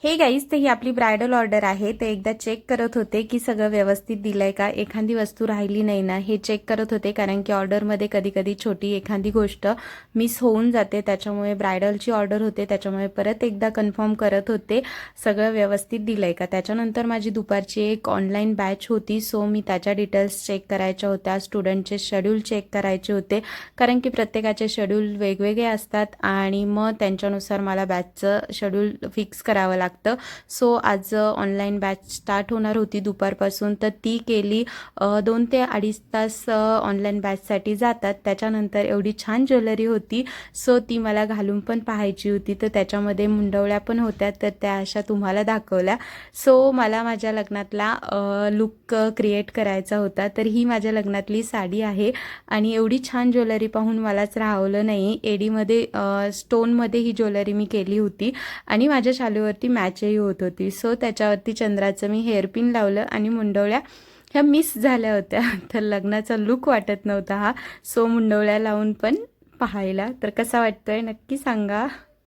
हे गाईज, तर ही आपली ब्रायडल ऑर्डर आहे. तर एकदा चेक करत होते की सगळं व्यवस्थित दिलंय का, एखादी वस्तू राहिली नाही ना हे चेक करत होते. कारण की ऑर्डरमध्ये कधी कधी छोटी एखादी गोष्ट मिस होऊन जाते, त्याच्यामुळे ब्रायडलची ऑर्डर होते, त्याच्यामुळे परत एकदा कन्फर्म करत होते सगळं व्यवस्थित दिलंय का. त्याच्यानंतर माझी दुपारची एक ऑनलाईन बॅच होती, सो मी त्याच्या डिटेल्स चेक करायच्या होत्या, स्टुडंटचे शेड्यूल चेक करायचे होते. कारण की प्रत्येकाचे शेड्यूल वेगवेगळे असतात आणि मग त्यांच्यानुसार मला बॅचचं शेड्यूल फिक्स करावं लागतं. सो आज ऑनलाईन बॅच स्टार्ट होणार होती दुपारपासून, तर ती केली. 2 ते 2.5 तास ऑनलाईन बॅचसाठी जातात. त्याच्यानंतर एवढी छान ज्वेलरी होती, सो ती मला घालून पण पाहायची होती. तर त्याच्यामध्ये मुंडवळ्या पण होत्या, तर त्या अशा तुम्हाला दाखवल्या. सो मला माझ्या लग्नातला लुक क्रिएट करायचा होता. तर ही माझ्या लग्नातली साडी आहे आणि एवढी छान ज्वेलरी पाहून मलाच राहवलं नाही. एडीमध्ये स्टोनमध्ये ही ज्वेलरी मी केली होती आणि माझ्या शालूवरती मॅचही होत होती. सो त्याच्यावरती चंद्राचं मी हेअरपिन लावलं आणि मुंडवळ्या ह्या मिस झाल्या होत्या. तर लग्नाचा लुक वाटत नव्हता हा. सो मुंडवळ्या लावून पण पाहायला तर कसा वाटतोय नक्की सांगा.